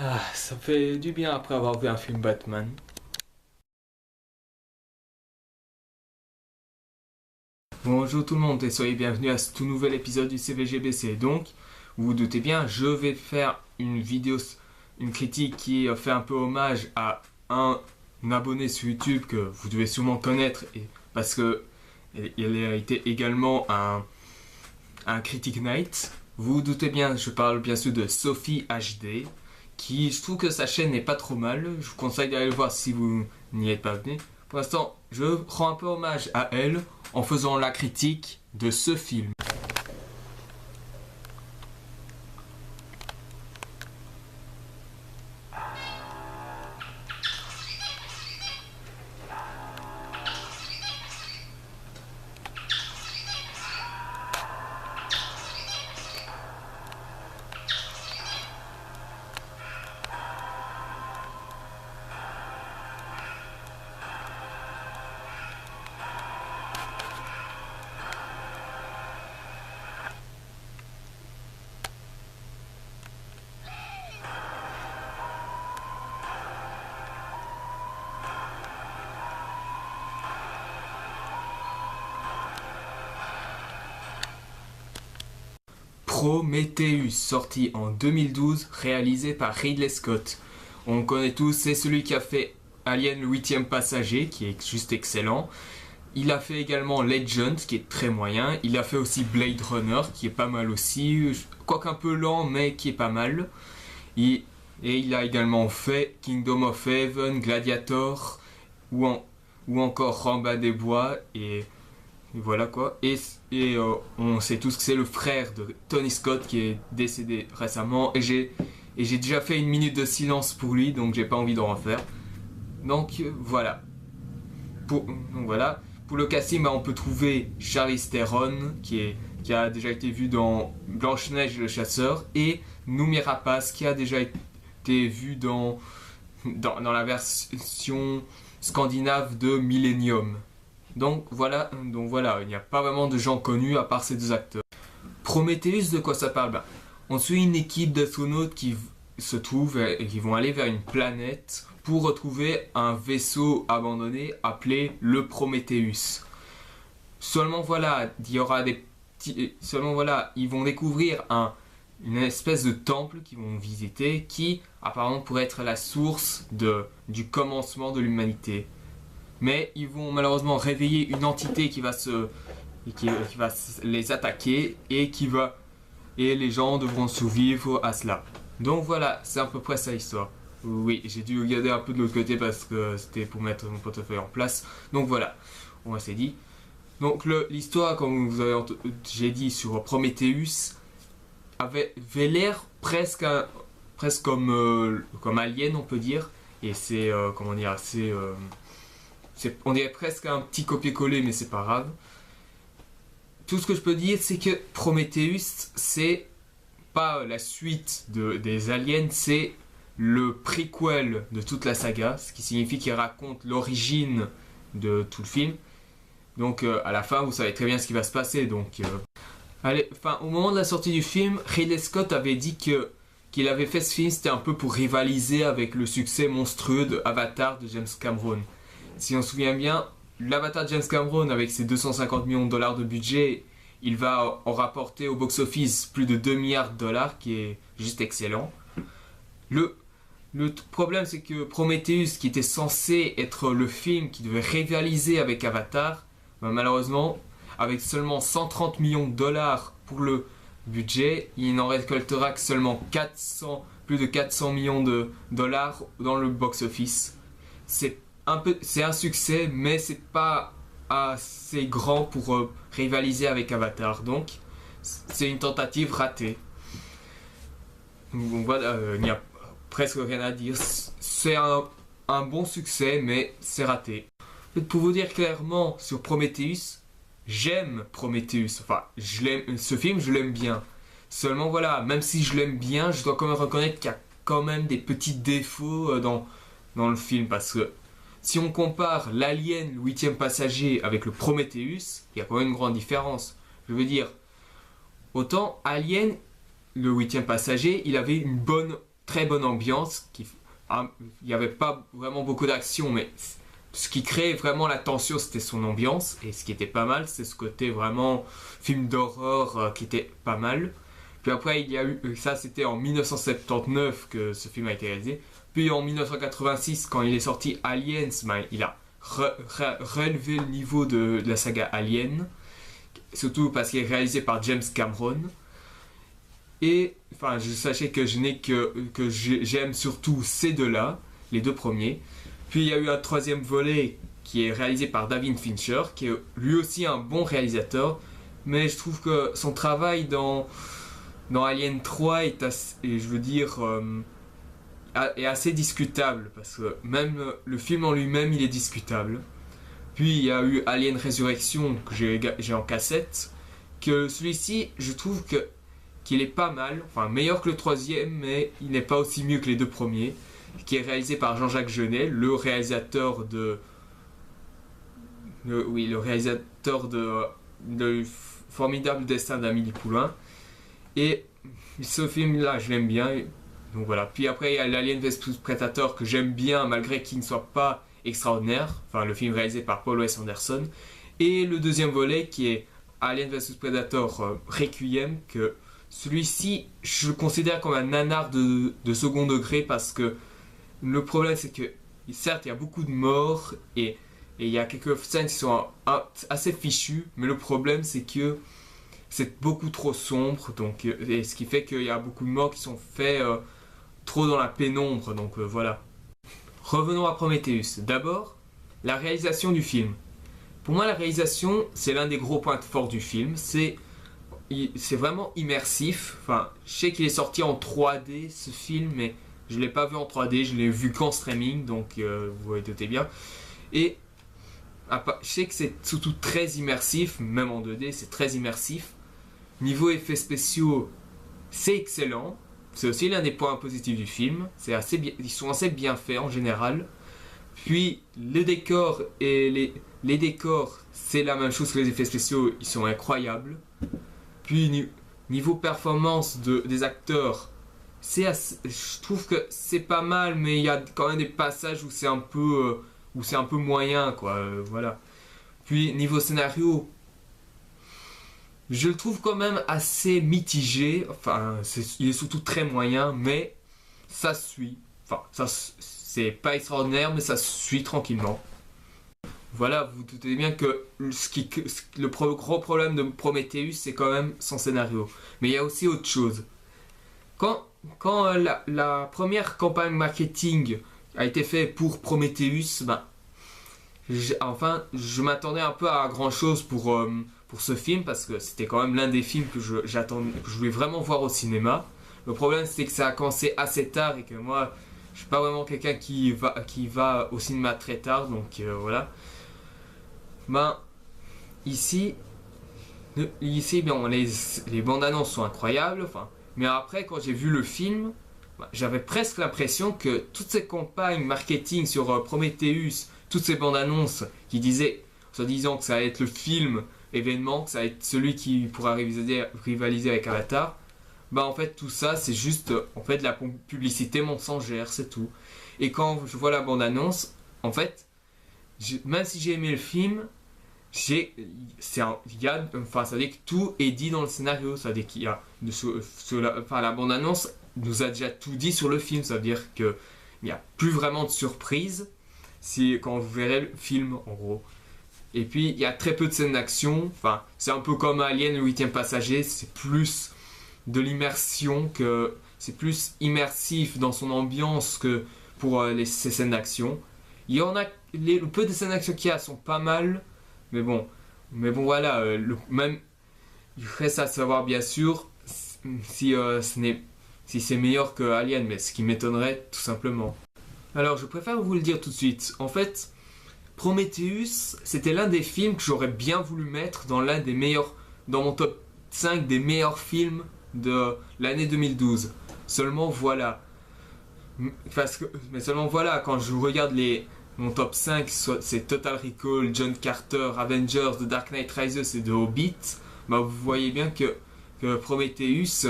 Ah, ça fait du bien après avoir vu un film Batman. Bonjour tout le monde et soyez bienvenus à ce tout nouvel épisode du CVGBC. Donc, vous vous doutez bien, je vais faire une vidéo, une critique qui fait un peu hommage à un abonné sur YouTube que vous devez sûrement connaître parce que il a été également un Critic Night. Vous vous doutez bien, je parle bien sûr de Sophie HD, qui je trouve que sa chaîne n'est pas trop mal. Je vous conseille d'aller le voir si vous n'y êtes pas venu. Pour l'instant, je rends un peu hommage à elle en faisant la critique de ce film. Prometheus, sorti en 2012, réalisé par Ridley Scott. On connaît tous, c'est celui qui a fait Alien le 8e passager, qui est juste excellent. Il a fait également Legend, qui est très moyen. Il a fait aussi Blade Runner, qui est pas mal aussi, quoique un peu lent, mais qui est pas mal. Et il a également fait Kingdom of Heaven, Gladiator, ou encore Ramba des Bois, et voilà quoi. On sait tous que c'est le frère de Tony Scott qui est décédé récemment. Et j'ai déjà fait une minute de silence pour lui, donc j'ai pas envie d'en refaire. Donc voilà. Donc voilà. Pour le casting, on peut trouver Charlize Theron, qui a déjà été vue dans Blanche-Neige et le Chasseur, et Noomi Rapace, qui a déjà été vue dans la version scandinave de Millennium. Donc voilà, il n'y a pas vraiment de gens connus à part ces deux acteurs. Prometheus, de quoi ça parle? On suit une équipe d'astronautes qui se trouvent et qui vont aller vers une planète pour retrouver un vaisseau abandonné appelé le Prometheus. Seulement voilà, ils vont découvrir une espèce de temple qu'ils vont visiter qui apparemment pourrait être la source du commencement de l'humanité. Mais ils vont malheureusement réveiller une entité qui va les attaquer et les gens devront survivre à cela. Donc voilà, c'est à peu près ça l'histoire. Oui, j'ai dû regarder un peu de l'autre côté parce que c'était pour mettre mon portefeuille en place. Donc voilà, on s'est dit. Donc l'histoire, comme j'ai dit sur Prometheus, avait l'air presque comme Alien, on peut dire. Et c'est comment dire, on dirait presque un petit copier-coller, mais c'est pas grave. Tout ce que je peux dire, c'est que Prometheus, c'est pas la suite des aliens, c'est le prequel de toute la saga, ce qui signifie qu'il raconte l'origine de tout le film. Donc à la fin, vous savez très bien ce qui va se passer. Donc, au moment de la sortie du film, Ridley Scott avait dit qu'il avait fait ce film, c'était un peu pour rivaliser avec le succès monstrueux de Avatar de James Cameron. Si on se souvient bien, l'Avatar de James Cameron, avec ses 250 millions de dollars de budget, il va en rapporter au box-office plus de 2 milliards de dollars, qui est juste excellent. Le problème, c'est que Prometheus, qui était censé être le film qui devait rivaliser avec Avatar, malheureusement, avec seulement 130 millions de dollars pour le budget, il n'en récoltera que seulement plus de 400 millions de dollars dans le box-office. C'est un succès, mais c'est pas assez grand pour rivaliser avec Avatar. Donc, c'est une tentative ratée. Donc voilà, il n'y a presque rien à dire. C'est un bon succès, mais c'est raté. Pour vous dire clairement sur Prometheus, j'aime Prometheus. Enfin, ce film, je l'aime bien. Seulement voilà, même si je l'aime bien, je dois quand même reconnaître qu'il y a quand même des petits défauts dans le film, parce que si on compare l'Alien, le 8e passager, avec le Prometheus, il y a quand même une grande différence. Je veux dire, autant Alien, le 8e passager, il avait une bonne très bonne ambiance. Il n'y avait pas vraiment beaucoup d'action, mais ce qui créait vraiment la tension, c'était son ambiance. Et ce qui était pas mal, c'est ce côté vraiment film d'horreur qui était pas mal. Puis après, il y a eu, ça c'était en 1979 que ce film a été réalisé. Puis en 1986, quand il est sorti Aliens, ben, il a relevé le niveau de la saga Alien. Surtout parce qu'il est réalisé par James Cameron. Et enfin, sachez que j'aime surtout ces deux-là, les deux premiers. Puis il y a eu un troisième volet qui est réalisé par David Fincher, qui est lui aussi un bon réalisateur. Mais je trouve que son travail dans Alien 3 est assez, et je veux dire, est assez discutable. Parce que même le film en lui-même, il est discutable. Puis il y a eu Alien Resurrection que j'ai en cassette. Que celui-ci, je trouve qu'il est pas mal, enfin meilleur que le troisième, mais il n'est pas aussi mieux que les deux premiers. Qui est réalisé par Jean-Jacques Jeunet, le réalisateur de Formidable Destin d'Amélie Poulain. Et ce film-là, je l'aime bien. Donc voilà. Puis après, il y a l'Alien vs Predator que j'aime bien, malgré qu'il ne soit pas extraordinaire. Enfin, le film réalisé par Paul Wes Anderson. Et le deuxième volet qui est Alien vs Predator Requiem, que celui-ci, je le considère comme un nanar de second degré parce que le problème, c'est que, certes, il y a beaucoup de morts et il y a quelques scènes qui sont assez fichues, mais le problème, c'est que c'est beaucoup trop sombre, donc, et ce qui fait qu'il y a beaucoup de morts qui sont faits trop dans la pénombre, donc voilà. Revenons à Prometheus. D'abord, la réalisation du film. Pour moi, la réalisation, c'est l'un des gros points forts du film. C'est vraiment immersif. Enfin, je sais qu'il est sorti en 3D, ce film, mais je ne l'ai pas vu en 3D, je l'ai vu qu'en streaming, donc vous voyez doutez bien. Et je sais que c'est surtout très immersif, même en 2D, c'est très immersif. Niveau effets spéciaux, c'est excellent. C'est aussi l'un des points positifs du film. Ils sont assez bien faits en général. Puis les décors les décors, c'est la même chose que les effets spéciaux, ils sont incroyables. Puis niveau performance des acteurs, je trouve que c'est pas mal, mais il y a quand même des passages où c'est un peu moyen, quoi. Voilà. Puis niveau scénario, je le trouve quand même assez mitigé. Enfin, il est surtout très moyen, mais ça suit. Enfin, c'est pas extraordinaire, mais ça suit tranquillement. Voilà, vous doutez bien que le gros problème de Prometheus, c'est quand même son scénario. Mais il y a aussi autre chose. Quand la première campagne marketing a été faite pour Prometheus, ben, je m'attendais un peu à grand chose pour ce film parce que c'était quand même l'un des films que je voulais vraiment voir au cinéma. Le problème, c'est que ça a commencé assez tard et que moi, je suis pas vraiment quelqu'un qui va au cinéma très tard, donc voilà. Ben, ici bien, les bandes annonces sont incroyables, enfin. Mais après, quand j'ai vu le film, j'avais presque l'impression que toutes ces campagnes marketing sur Prometheus, toutes ces bandes annonces qui disaient, soi-disant que ça allait être le film événement, que ça allait être celui qui pourra rivaliser avec Avatar, bah en fait tout ça c'est juste en fait de la publicité mensongère, c'est tout. Et quand je vois la bande annonce, en fait, même si j'ai aimé le film, ça veut dire que tout est dit dans le scénario, ça veut dire qu'il y a la bande annonce nous a déjà tout dit sur le film, ça veut dire qu'il n'y a plus vraiment de surprise quand vous verrez le film en gros. Et puis il y a très peu de scènes d'action, enfin c'est un peu comme Alien le 8e passager, c'est plus de l'immersion, c'est plus immersif dans son ambiance que pour ces scènes d'action. Il y en a, le peu de scènes d'action qu'il y a sont pas mal, mais bon voilà, même il reste à savoir bien sûr si c'est meilleur que Alien, mais ce qui m'étonnerait tout simplement. Alors je préfère vous le dire tout de suite, en fait Prometheus c'était l'un des films que j'aurais bien voulu mettre dans mon top 5 des meilleurs films de l'année 2012. Seulement voilà, quand je regarde mon top 5, c'est Total Recall, John Carter, Avengers, The Dark Knight Rises et The Hobbit, bah vous voyez bien que Prometheus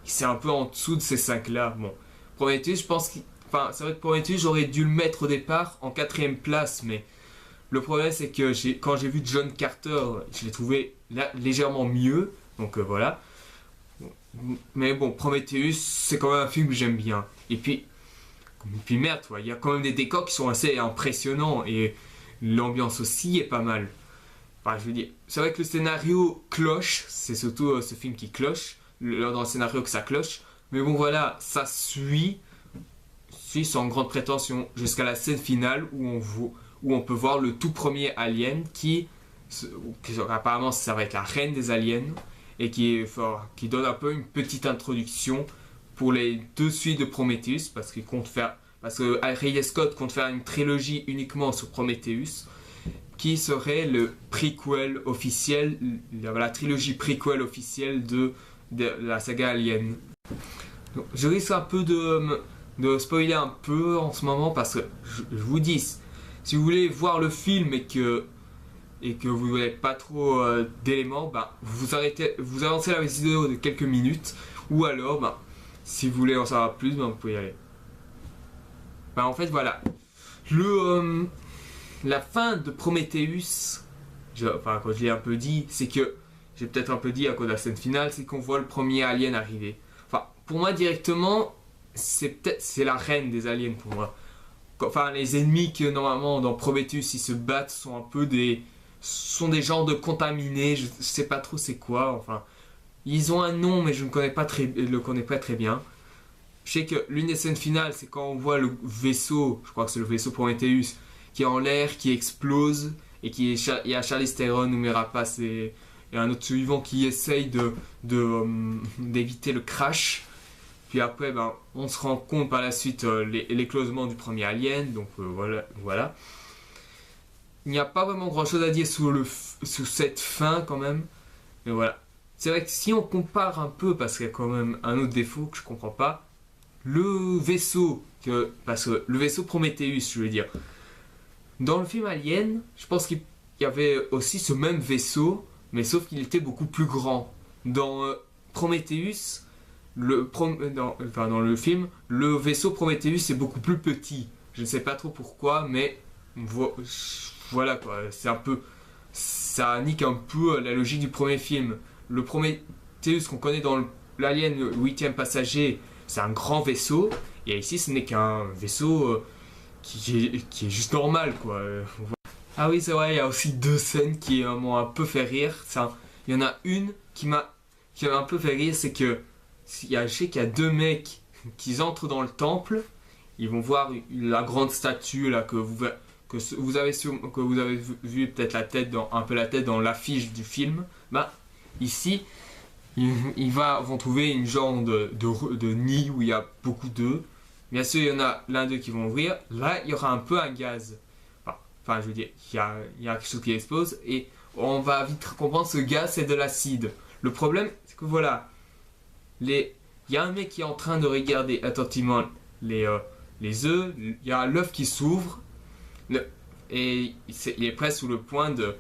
c'est un peu en dessous de ces 5 là. Bon, Prometheus, je pense que... Enfin, c'est vrai que Prometheus, j'aurais dû le mettre au départ en 4ème place, mais le problème c'est que quand j'ai vu John Carter, je l'ai trouvé légèrement mieux, donc voilà. Mais bon, Prometheus, c'est quand même un film que j'aime bien. Et puis merde, il y a quand même des décors qui sont assez impressionnants et l'ambiance aussi est pas mal. Enfin, je veux dire, c'est vrai que le scénario cloche, c'est surtout ce film qui cloche, dans le scénario que ça cloche. Mais bon, voilà, ça suit sans grande prétention jusqu'à la scène finale où on peut voir le tout premier alien qui apparemment ça va être la reine des aliens et qui donne un peu une petite introduction pour les 2 suites de Prometheus parce que Ridley Scott compte faire une trilogie uniquement sur Prometheus qui serait le prequel officiel, la trilogie prequel officielle de la saga Alien. Donc, je risque un peu de spoiler un peu en ce moment parce que je vous dis, si vous voulez voir le film et que vous n'avez pas trop d'éléments, ben, vous avancez la vidéo de quelques minutes, ou alors, ben, si vous voulez en savoir plus, ben, vous pouvez y aller. Ben, en fait, voilà. La fin de Prometheus, quand je l'ai un peu dit, c'est que, j'ai peut-être un peu dit à cause de la scène finale, c'est qu'on voit le premier alien arriver. Enfin, pour moi, directement, c'est la reine des aliens pour moi. Enfin, les ennemis que normalement dans Prometheus ils se battent sont des genres de contaminés, je sais pas trop c'est quoi, enfin. Ils ont un nom mais je ne le connais pas très bien. Je sais que l'une des scènes finales c'est quand on voit le vaisseau, je crois que c'est le vaisseau Prometheus, qui est en l'air, qui explose, et il y a Charlize Theron ou Merapas et un autre suivant qui essaye d'éviter le crash. Puis après, ben, on se rend compte par la suite l'éclosion du premier alien, donc voilà. Il n'y a pas vraiment grand chose à dire sur cette fin quand même, mais voilà. C'est vrai que si on compare un peu, parce qu'il y a quand même un autre défaut que je comprends pas, parce que le vaisseau Prometheus, je veux dire, dans le film Alien, je pense qu'il y avait aussi ce même vaisseau, mais sauf qu'il était beaucoup plus grand. Dans Prometheus, dans le film, le vaisseau Prometheus est beaucoup plus petit. Je ne sais pas trop pourquoi, mais voilà quoi. Ça nique un peu la logique du premier film. Le Prometheus qu'on connaît dans l'Alien, le 8e passager, c'est un grand vaisseau. Et ici, ce n'est qu'un vaisseau qui est juste normal quoi. Ah oui, c'est vrai, il y a aussi 2 scènes qui m'ont un peu fait rire. Il y en a une qui m'a un peu fait rire, c'est que je sais qu'il y a 2 mecs qui entrent dans le temple, ils vont voir la grande statue là que vous avez vu peut-être un peu la tête dans l'affiche du film. Bah ici ils vont trouver une genre de nid où il y a beaucoup d'œufs. Bien sûr il y en a l'un d'eux qui vont ouvrir. Là il y aura un peu un gaz. Enfin je veux dire il y a quelque chose qui explose et on va vite comprendre ce gaz c'est de l'acide. Le problème c'est que voilà. Il y a un mec qui est en train de regarder attentivement les œufs. Il y a l'œuf qui s'ouvre et il est presque sous le point de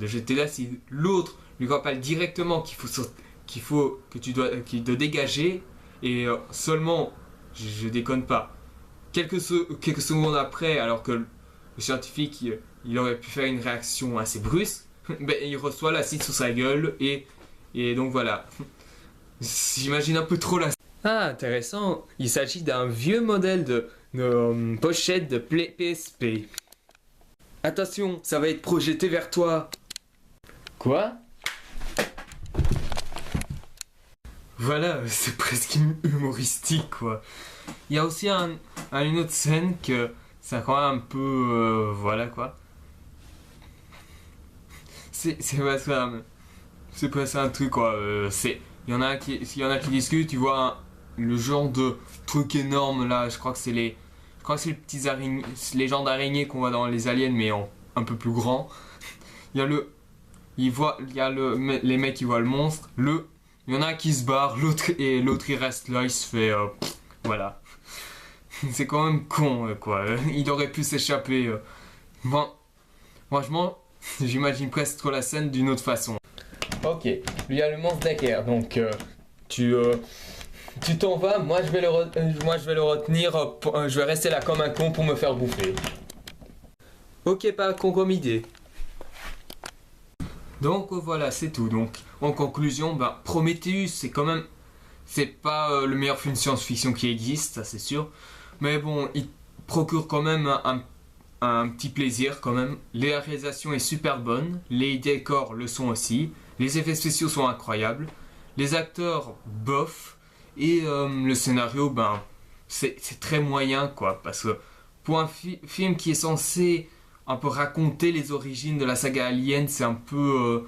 jeter l'acide. L'autre lui rappelle directement qu'il doit dégager et seulement, je déconne pas, quelques secondes après, alors que le scientifique il aurait pu faire une réaction assez brusque, ben, il reçoit l'acide sur sa gueule et donc voilà. J'imagine un peu trop la... Ah, intéressant. Il s'agit d'un vieux modèle de pochette de PSP. Attention, ça va être projeté vers toi. Quoi? Voilà, c'est presque humoristique quoi. Il y a aussi une autre scène que ça quand même un peu... voilà quoi. C'est presque un truc quoi. Il y en a qui discutent, tu vois le genre de truc énorme là, je crois que c'est les petits araignées, les genres d'araignées qu'on voit dans les aliens mais un peu plus grand. Il y a les mecs qui voient le monstre, il y en a qui se barre, l'autre il reste là, il se fait voilà. C'est quand même con quoi, il aurait pu s'échapper. Bon, franchement, j'imagine presque la scène d'une autre façon. Ok, il y a le monstre d'équerre, donc tu tu t'en vas, moi je vais le retenir, je vais rester là comme un con pour me faire bouffer. Ok, pas con comme idée. Donc voilà, c'est tout. Donc en conclusion, Prometheus, c'est quand même, c'est pas le meilleur film de science-fiction qui existe, ça c'est sûr. Mais bon, il procure quand même un petit plaisir quand même. La réalisation est super bonne, les décors le sont aussi, les effets spéciaux sont incroyables, les acteurs bof, et le scénario, c'est très moyen quoi, parce que pour un film qui est censé un peu raconter les origines de la saga Alien, c'est un peu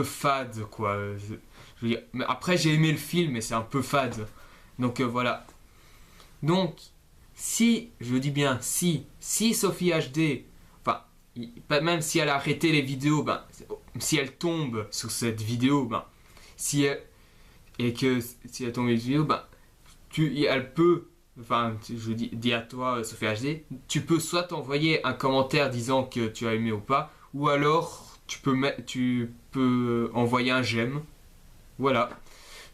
fade quoi. Je veux dire, mais après j'ai aimé le film, mais c'est un peu fade. Donc voilà. Donc si, je dis bien si Sophie HD, enfin, même si elle a arrêté les vidéos, si elle tombe sur cette vidéo, si elle, et que si elle tombe sur cette vidéo, elle peut, je dis à toi, Sophie HD, tu peux soit t'envoyer un commentaire disant que tu as aimé ou pas, ou alors tu peux envoyer un j'aime. Voilà.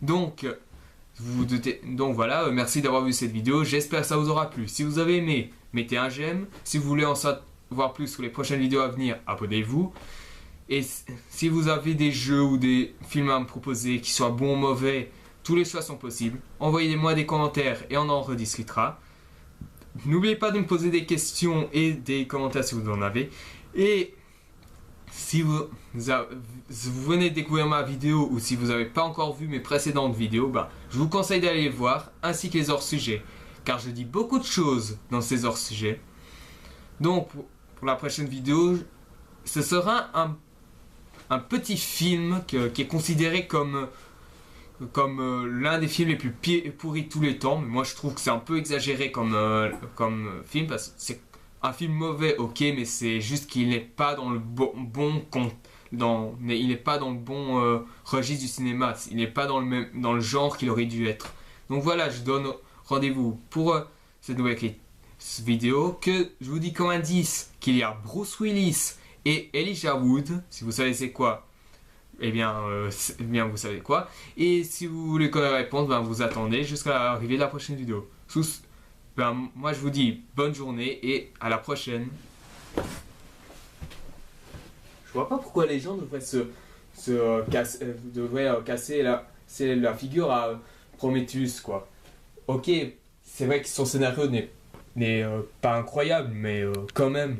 Donc, donc voilà, merci d'avoir vu cette vidéo, j'espère que ça vous aura plu. Si vous avez aimé, mettez un j'aime. Si vous voulez en savoir plus sur les prochaines vidéos à venir, abonnez-vous. Et si vous avez des jeux ou des films à me proposer, qui soient bons ou mauvais, tous les choix sont possibles. Envoyez-moi des commentaires et on en rediscutera. N'oubliez pas de me poser des questions et des commentaires si vous en avez. Et si vous venez de découvrir ma vidéo ou si vous n'avez pas encore vu mes précédentes vidéos, je vous conseille d'aller les voir, ainsi que les hors-sujets. Car je dis beaucoup de choses dans ces hors-sujets. Donc, pour la prochaine vidéo, ce sera un petit film qui est considéré comme l'un des films les plus pourris de tous les temps. Mais moi, je trouve que c'est un peu exagéré comme film, parce que c'est un film mauvais, ok, mais c'est juste qu'il n'est pas dans le il n'est pas dans le bon registre du cinéma. Il n'est pas dans le genre qu'il aurait dû être. Donc voilà, je donne rendez-vous pour cette nouvelle vidéo. Que je vous dis comme indice qu'il y a Bruce Willis et Elijah Wood. Si vous savez c'est quoi, eh bien vous savez quoi. Et si vous voulez connaître la réponse, vous attendez jusqu'à l'arrivée de la prochaine vidéo. Moi je vous dis bonne journée et à la prochaine. Je vois pas pourquoi les gens devraient casser la figure à Prometheus quoi. Ok, c'est vrai que son scénario n'est pas incroyable, mais quand même.